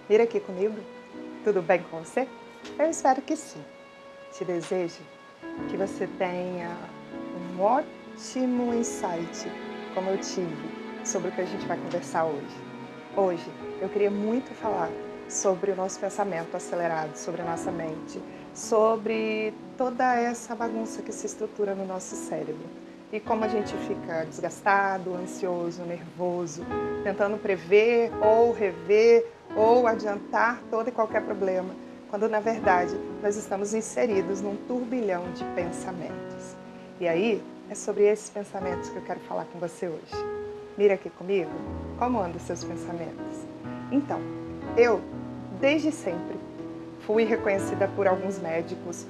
Vir aqui comigo? Tudo bem com você? Eu espero que sim. Te desejo que você tenha um ótimo insight, como eu tive, sobre o que a gente vai conversar hoje. Hoje, eu queria muito falar sobre o nosso pensamento acelerado, sobre a nossa mente, sobre toda essa bagunça que se estrutura no nosso cérebro. E como a gente fica desgastado, ansioso, nervoso, tentando prever ou rever ou adiantar todo e qualquer problema, quando na verdade nós estamos inseridos num turbilhão de pensamentos. E aí, é sobre esses pensamentos que eu quero falar com você hoje. Mira aqui comigo, como andam os seus pensamentos? Então, eu, desde sempre, fui reconhecida por alguns médicos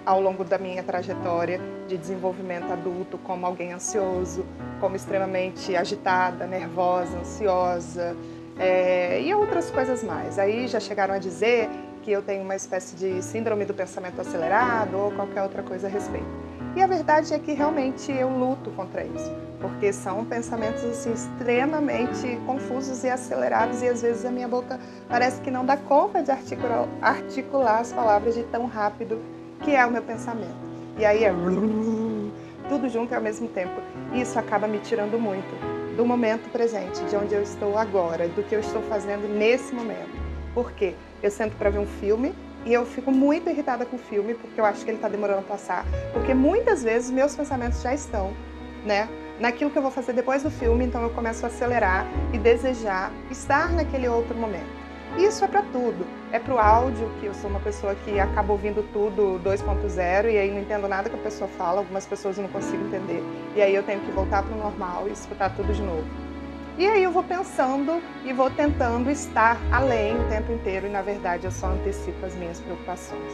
ao longo da minha trajetória de desenvolvimento adulto como alguém ansioso, como extremamente agitada, nervosa, ansiosa e outras coisas mais. Aí já chegaram a dizer que eu tenho uma espécie de síndrome do pensamento acelerado ou qualquer outra coisa a respeito. E a verdade é que realmente eu luto contra isso, porque são pensamentos assim, extremamente confusos e acelerados e às vezes a minha boca parece que não dá conta de articular as palavras de tão rápido que é o meu pensamento. E aí é tudo junto e ao mesmo tempo. Isso acaba me tirando muito do momento presente, de onde eu estou agora, do que eu estou fazendo nesse momento. Por quê? Eu sento para ver um filme e eu fico muito irritada com o filme, porque eu acho que ele está demorando a passar, porque muitas vezes meus pensamentos já estão, naquilo que eu vou fazer depois do filme, então eu começo a acelerar e desejar estar naquele outro momento. Isso é para tudo. É para o áudio, que eu sou uma pessoa que acaba ouvindo tudo 2.0 e aí não entendo nada que a pessoa fala, algumas pessoas eu não consigo entender, e aí eu tenho que voltar para o normal e escutar tudo de novo. E aí eu vou pensando e vou tentando estar além o tempo inteiro e, na verdade, eu só antecipo as minhas preocupações.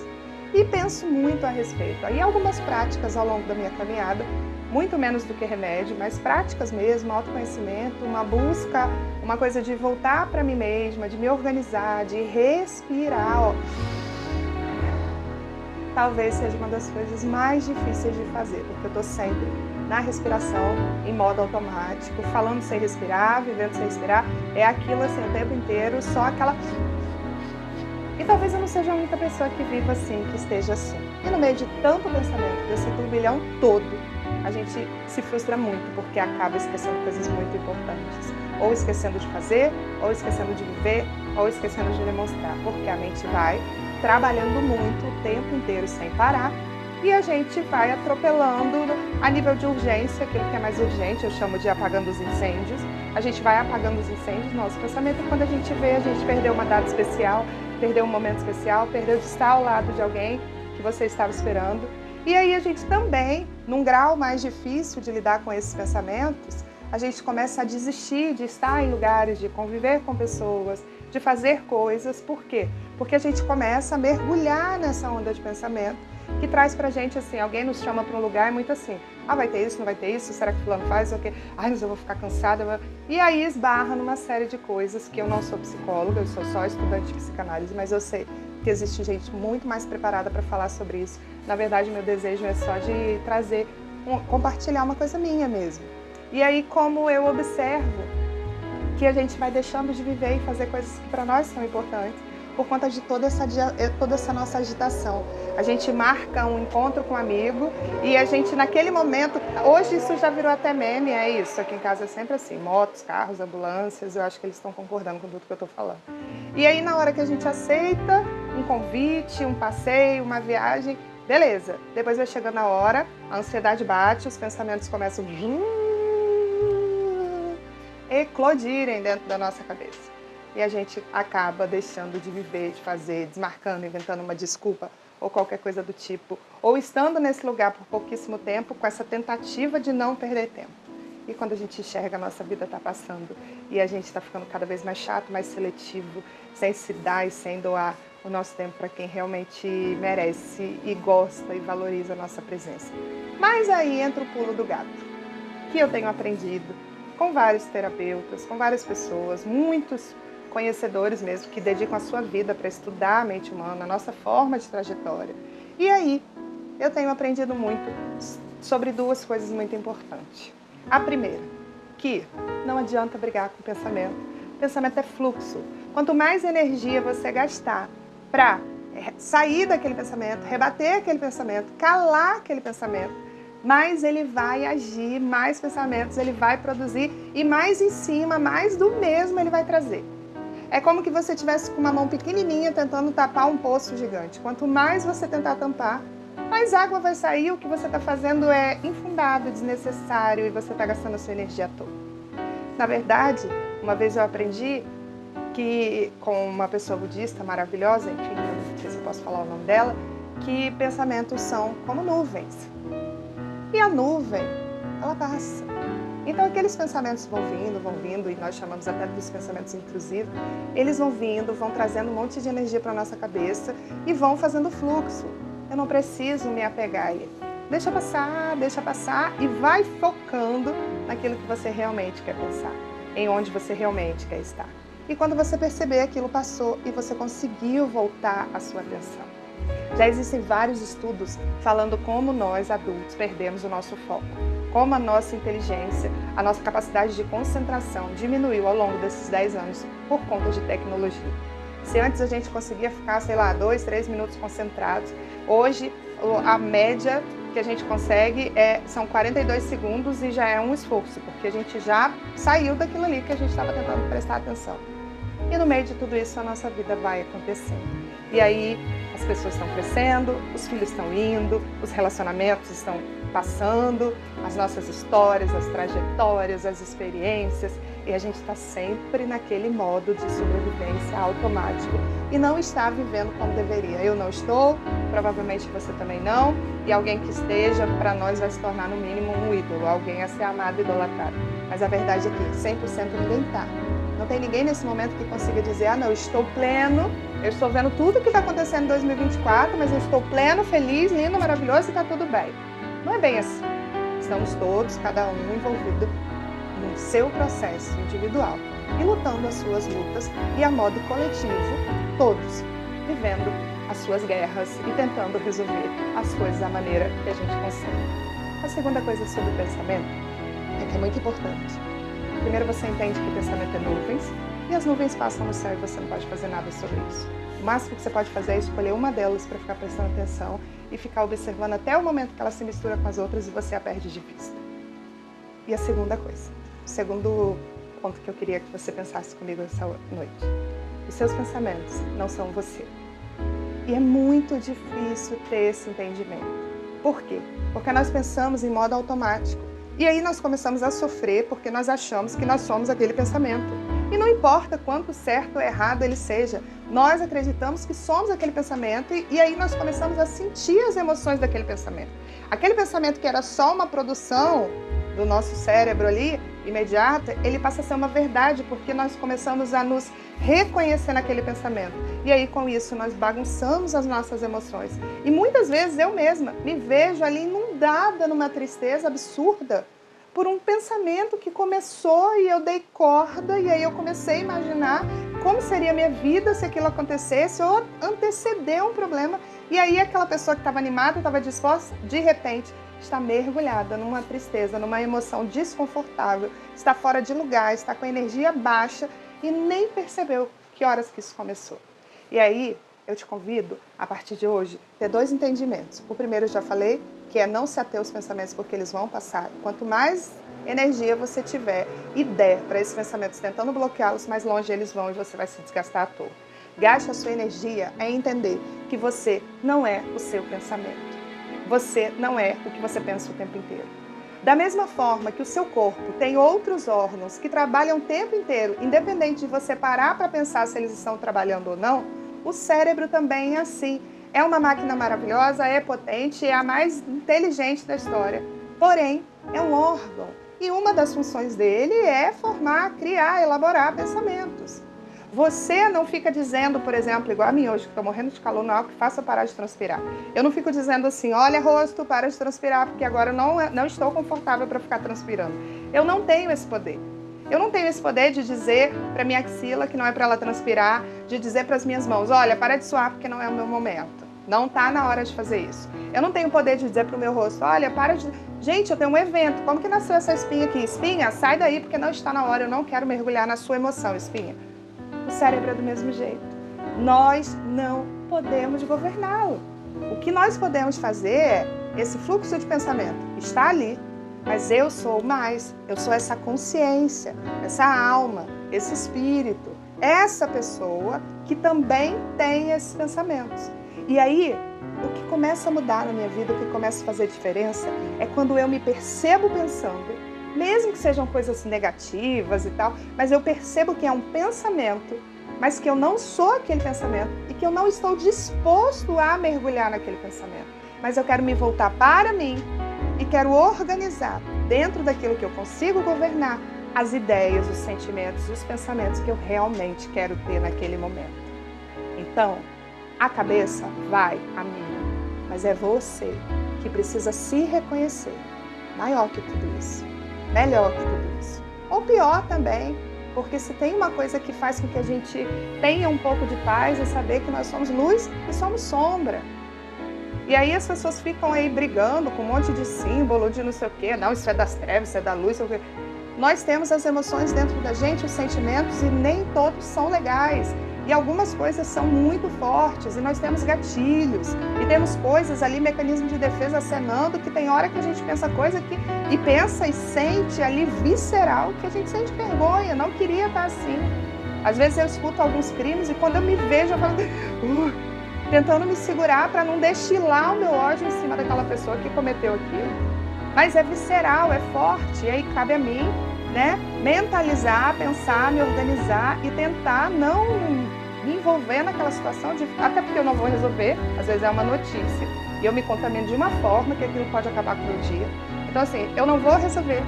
E penso muito a respeito. Aí algumas práticas ao longo da minha caminhada, muito menos do que remédio, mas práticas mesmo, autoconhecimento, uma busca, uma coisa de voltar para mim mesma, de me organizar, de respirar. Talvez seja uma das coisas mais difíceis de fazer, porque eu estou sempre na respiração, em modo automático, falando sem respirar, vivendo sem respirar, é aquilo assim o tempo inteiro, só aquela... E talvez eu não seja a única pessoa que viva assim, que esteja assim. E no meio de tanto pensamento, desse turbilhão todo, a gente se frustra muito, porque acaba esquecendo coisas muito importantes. Ou esquecendo de fazer, ou esquecendo de viver, ou esquecendo de demonstrar, porque a mente vai trabalhando muito o tempo inteiro sem parar, e a gente vai atropelando a nível de urgência, aquilo que é mais urgente, eu chamo de apagando os incêndios. A gente vai apagando os incêndios do nosso pensamento e quando a gente vê, a gente perdeu uma data especial, perdeu um momento especial, perdeu de estar ao lado de alguém que você estava esperando. E aí a gente também, num grau mais difícil de lidar com esses pensamentos, a gente começa a desistir de estar em lugares, de conviver com pessoas, de fazer coisas. Por quê? Porque a gente começa a mergulhar nessa onda de pensamento que traz pra gente assim, alguém nos chama para um lugar, é muito assim, vai ter isso, não vai ter isso, será que fulano faz, o quê? Mas eu vou ficar cansada. E aí esbarra numa série de coisas que eu não sou psicóloga, eu sou só estudante de psicanálise, mas eu sei que existe gente muito mais preparada para falar sobre isso. Na verdade, meu desejo é só de trazer, compartilhar uma coisa minha mesmo. E aí, como eu observo que a gente vai deixando de viver e fazer coisas que para nós são importantes, por conta de toda essa nossa agitação. A gente marca um encontro com um amigo e a gente naquele momento, hoje isso já virou até meme, é isso, aqui em casa é sempre assim, motos, carros, ambulâncias, eu acho que eles estão concordando com tudo que eu estou falando. E aí na hora que a gente aceita um convite, um passeio, uma viagem, beleza, depois vai chegando a hora, a ansiedade bate, os pensamentos começam a eclodirem dentro da nossa cabeça. E a gente acaba deixando de viver, de fazer, desmarcando, inventando uma desculpa ou qualquer coisa do tipo, ou estando nesse lugar por pouquíssimo tempo com essa tentativa de não perder tempo. E quando a gente enxerga, a nossa vida está passando e a gente está ficando cada vez mais chato, mais seletivo, sem se dar e sem doar o nosso tempo para quem realmente merece e gosta e valoriza a nossa presença. Mas aí entra o pulo do gato, que eu tenho aprendido com vários terapeutas, com várias pessoas, muitos conhecedores mesmo, que dedicam a sua vida para estudar a mente humana, a nossa forma de trajetória. E aí, eu tenho aprendido muito sobre duas coisas muito importantes. A primeira, que não adianta brigar com o pensamento, Pensamento é fluxo. Quanto mais energia você gastar para sair daquele pensamento, rebater aquele pensamento, calar aquele pensamento, mais ele vai agir, mais pensamentos ele vai produzir e mais em cima, mais do mesmo ele vai trazer. É como que você tivesse com uma mão pequenininha tentando tapar um poço gigante. Quanto mais você tentar tampar, mais água vai sair. O que você está fazendo é infundado, desnecessário e você está gastando a sua energia à toa. Na verdade, uma vez eu aprendi que, com uma pessoa budista maravilhosa, enfim, eu não sei se eu posso falar o nome dela, que pensamentos são como nuvens. E a nuvem, ela passa. Então aqueles pensamentos vão vindo, e nós chamamos até dos pensamentos intrusivos, eles vão vindo, vão trazendo um monte de energia para a nossa cabeça e vão fazendo fluxo. Eu não preciso me apegar a ele. Deixa passar e vai focando naquilo que você realmente quer pensar, em onde você realmente quer estar. E quando você perceber, aquilo passou e você conseguiu voltar a sua atenção. Já existem vários estudos falando como nós, adultos, perdemos o nosso foco. Como a nossa inteligência, a nossa capacidade de concentração diminuiu ao longo desses 10 anos por conta de tecnologia. Se antes a gente conseguia ficar, 2, 3 minutos concentrados, hoje a média que a gente consegue são 42 segundos e já é um esforço, porque a gente já saiu daquilo ali que a gente estava tentando prestar atenção. E no meio de tudo isso a nossa vida vai acontecendo. E aí as pessoas estão crescendo, os filhos estão indo, os relacionamentos estão passando, as nossas histórias, as trajetórias, as experiências, e a gente está sempre naquele modo de sobrevivência automático e não está vivendo como deveria. Eu não estou, provavelmente você também não, e alguém que esteja, para nós vai se tornar no mínimo um ídolo, alguém a ser amado e idolatrado. Mas a verdade é que 100% ninguém está. Não tem ninguém nesse momento que consiga dizer, não, eu estou pleno, eu estou vendo tudo o que está acontecendo em 2024, mas eu estou pleno, feliz, lindo, maravilhoso e está tudo bem. Não é bem assim. Estamos todos, cada um envolvido no seu processo individual e lutando as suas lutas e a modo coletivo, todos vivendo as suas guerras e tentando resolver as coisas da maneira que a gente consegue. A segunda coisa sobre o pensamento é que é muito importante. Primeiro você entende que o pensamento é nuvens e as nuvens passam no céu e você não pode fazer nada sobre isso. O máximo que você pode fazer é escolher uma delas para ficar prestando atenção e ficar observando até o momento que ela se mistura com as outras e você a perde de vista. E a segunda coisa, o segundo ponto que eu queria que você pensasse comigo essa noite. Os seus pensamentos não são você. E é muito difícil ter esse entendimento. Por quê? Porque nós pensamos em modo automático. E aí nós começamos a sofrer porque nós achamos que nós somos aquele pensamento. E não importa quanto certo ou errado ele seja, nós acreditamos que somos aquele pensamento e aí nós começamos a sentir as emoções daquele pensamento. Aquele pensamento que era só uma produção do nosso cérebro ali, imediata, ele passa a ser uma verdade porque nós começamos a nos reconhecer naquele pensamento. E aí com isso nós bagunçamos as nossas emoções. E muitas vezes eu mesma me vejo ali inundada numa tristeza absurda por um pensamento que começou e eu dei corda e aí eu comecei a imaginar como seria a minha vida se aquilo acontecesse ou anteceder um problema. E aí aquela pessoa que estava animada, estava disposta, de repente está mergulhada numa tristeza, numa emoção desconfortável, está fora de lugar, está com a energia baixa e nem percebeu que horas que isso começou. E aí eu te convido, a partir de hoje, a ter 2 entendimentos. O primeiro eu já falei, que é não se ater aos pensamentos porque eles vão passar. Quanto mais energia você tiver e der para esses pensamentos tentando bloqueá-los, mais longe eles vão e você vai se desgastar à toa. Gaste a sua energia em entender que você não é o seu pensamento. Você não é o que você pensa o tempo inteiro. Da mesma forma que o seu corpo tem outros órgãos que trabalham o tempo inteiro, independente de você parar para pensar se eles estão trabalhando ou não, o cérebro também é assim. É uma máquina maravilhosa, é potente, é a mais inteligente da história. Porém, é um órgão. E uma das funções dele é formar, criar, elaborar pensamentos. Você não fica dizendo, por exemplo, igual a mim hoje, que estou morrendo de calor, não é algo que faça parar de transpirar. Eu não fico dizendo assim, olha rosto, para de transpirar, porque agora eu não estou confortável para ficar transpirando. Eu não tenho esse poder. Eu não tenho esse poder de dizer para minha axila que não é para ela transpirar, de dizer para as minhas mãos, olha, para de suar porque não é o meu momento. Não está na hora de fazer isso. Eu não tenho o poder de dizer para o meu rosto, olha, para de... Gente, eu tenho um evento, como que nasceu essa espinha aqui? Espinha, sai daí porque não está na hora, eu não quero mergulhar na sua emoção, espinha. O cérebro é do mesmo jeito. Nós não podemos governá-lo. O que nós podemos fazer é, esse fluxo de pensamento está ali, mas eu sou mais, eu sou essa consciência, essa alma, esse espírito, essa pessoa que também tem esses pensamentos. E aí, o que começa a mudar na minha vida, o que começa a fazer diferença, é quando eu me percebo pensando, mesmo que sejam coisas negativas e tal, mas eu percebo que é um pensamento, mas que eu não sou aquele pensamento e que eu não estou disposto a mergulhar naquele pensamento. Mas eu quero me voltar para mim e quero organizar, dentro daquilo que eu consigo governar, as ideias, os sentimentos, os pensamentos que eu realmente quero ter naquele momento. Então, a cabeça vai a mim, mas é você que precisa se reconhecer maior que tudo isso, melhor que tudo isso, ou pior também, porque se tem uma coisa que faz com que a gente tenha um pouco de paz é saber que nós somos luz e somos sombra. E aí as pessoas ficam aí brigando com um monte de símbolo, de não sei o quê, não, isso é das trevas, isso é da luz, isso é o quê. Nós temos as emoções dentro da gente, os sentimentos, e nem todos são legais. E algumas coisas são muito fortes, e nós temos gatilhos, e temos coisas ali, mecanismos de defesa acenando, que tem hora que a gente pensa coisa que, e pensa e sente ali visceral, que a gente sente vergonha, não queria estar assim. Às vezes eu escuto alguns crimes e quando eu me vejo, eu falo, tentando me segurar para não destilar o meu ódio em cima daquela pessoa que cometeu aquilo. Mas é visceral, é forte, e aí cabe a mim, né, mentalizar, pensar, me organizar e tentar não me envolver naquela situação, até porque eu não vou resolver, às vezes é uma notícia, e eu me contamino de uma forma que aquilo pode acabar com o meu dia. Então assim, eu não vou resolver,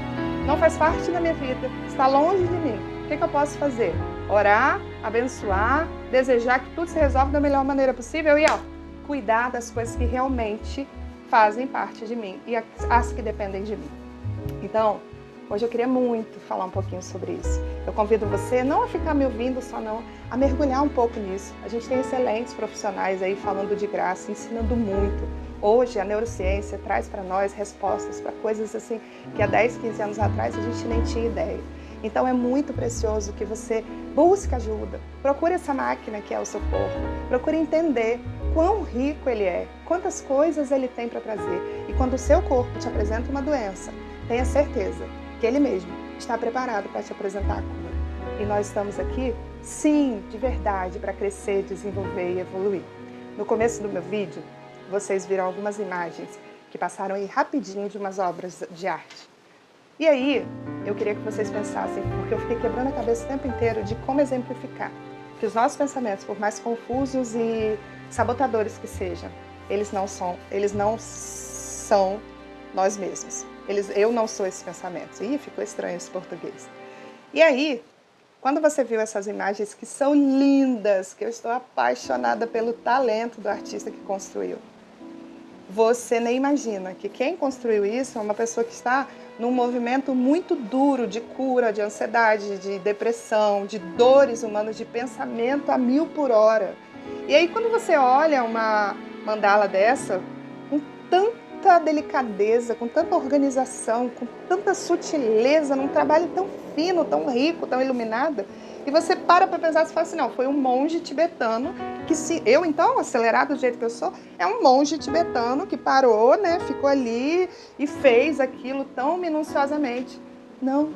não faz parte da minha vida, está longe de mim. O que eu posso fazer? Orar, abençoar, desejar que tudo se resolva da melhor maneira possível e cuidar das coisas que realmente fazem parte de mim e as que dependem de mim. Então, hoje eu queria muito falar um pouquinho sobre isso. Eu convido você não a ficar me ouvindo só não, a mergulhar um pouco nisso. A gente tem excelentes profissionais aí falando de graça, ensinando muito. Hoje a neurociência traz para nós respostas para coisas assim que há 10, 15 anos atrás a gente nem tinha ideia. Então é muito precioso que você busque ajuda, procure essa máquina que é o seu corpo, procure entender quão rico ele é, quantas coisas ele tem para trazer. E quando o seu corpo te apresenta uma doença, tenha certeza que ele mesmo está preparado para te apresentar a cura. E nós estamos aqui, sim, de verdade, para crescer, desenvolver e evoluir. No começo do meu vídeo, vocês viram algumas imagens que passaram aí rapidinho de umas obras de arte. E aí, eu queria que vocês pensassem, porque eu fiquei quebrando a cabeça o tempo inteiro de como exemplificar que os nossos pensamentos, por mais confusos e sabotadores que sejam, eles não são nós mesmos. Eu não sou esses pensamentos. Ih, ficou estranho esse português. E aí, quando você viu essas imagens que são lindas, que eu estou apaixonada pelo talento do artista que construiu, você nem imagina que quem construiu isso é uma pessoa que está num movimento muito duro de cura, de ansiedade, de depressão, de dores humanas, de pensamento a 1000 por hora. E aí quando você olha uma mandala dessa, com tanta delicadeza, com tanta organização, com tanta sutileza, num trabalho tão fino, tão rico, tão iluminado, e você para pensar e fala assim, não, foi um monge tibetano que eu então, acelerado do jeito que eu sou, é um monge tibetano que parou, né, ficou ali e fez aquilo tão minuciosamente. Não,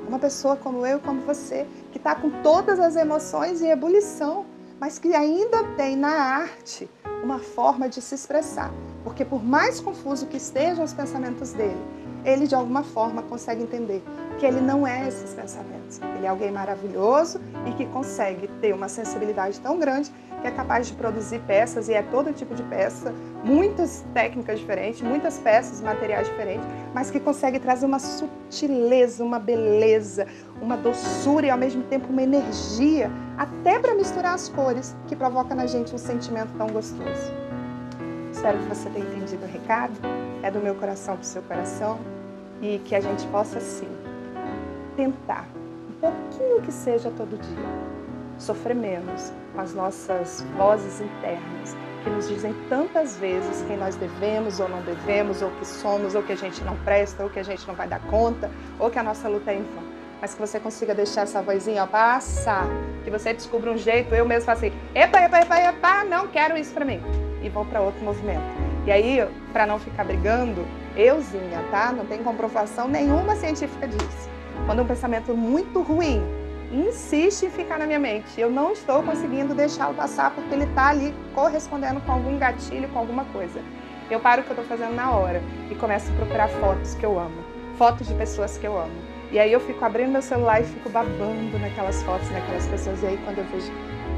uma pessoa como eu e como você, que está com todas as emoções em ebulição, mas que ainda tem na arte uma forma de se expressar. Porque por mais confuso que estejam os pensamentos dele, ele de alguma forma consegue entender que ele não é esses pensamentos. Ele é alguém maravilhoso e que consegue ter uma sensibilidade tão grande que é capaz de produzir peças, e é todo tipo de peça, muitas técnicas diferentes, muitas peças, materiais diferentes, mas que consegue trazer uma sutileza, uma beleza, uma doçura e ao mesmo tempo uma energia, até para misturar as cores, que provoca na gente um sentimento tão gostoso. Espero que você tenha entendido o recado, é do meu coração para o seu coração, e que a gente possa sim tentar, um pouquinho que seja todo dia, sofrer menos com as nossas vozes internas, que nos dizem tantas vezes quem nós devemos ou não devemos, ou que somos, ou que a gente não presta, ou que a gente não vai dar conta, ou que a nossa luta é em vão. Mas que você consiga deixar essa vozinha passar, que você descubra um jeito, eu mesmo faço assim, epa, não quero isso pra mim. E vou para outro movimento. E aí, para não ficar brigando, euzinha, tá? Não tem comprovação nenhuma científica disso. Quando um pensamento muito ruim insiste em ficar na minha mente, eu não estou conseguindo deixá-lo passar porque ele está ali correspondendo com algum gatilho, com alguma coisa. Eu paro o que eu estou fazendo na hora e começo a procurar fotos que eu amo, fotos de pessoas que eu amo. E aí eu fico abrindo meu celular e fico babando naquelas fotos, naquelas pessoas. E aí quando eu vejo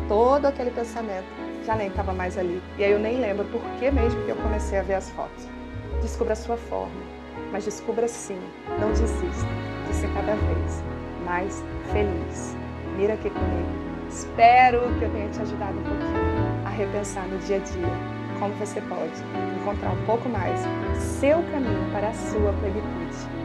todo aquele pensamento, já nem estava mais ali. E aí eu nem lembro por que mesmo que eu comecei a ver as fotos. Descubra a sua forma, mas descubra sim, não desista de ser cada vez mais feliz. Mira aqui comigo. Espero que eu tenha te ajudado um pouquinho a repensar no dia a dia como você pode encontrar um pouco mais seu caminho para a sua plenitude.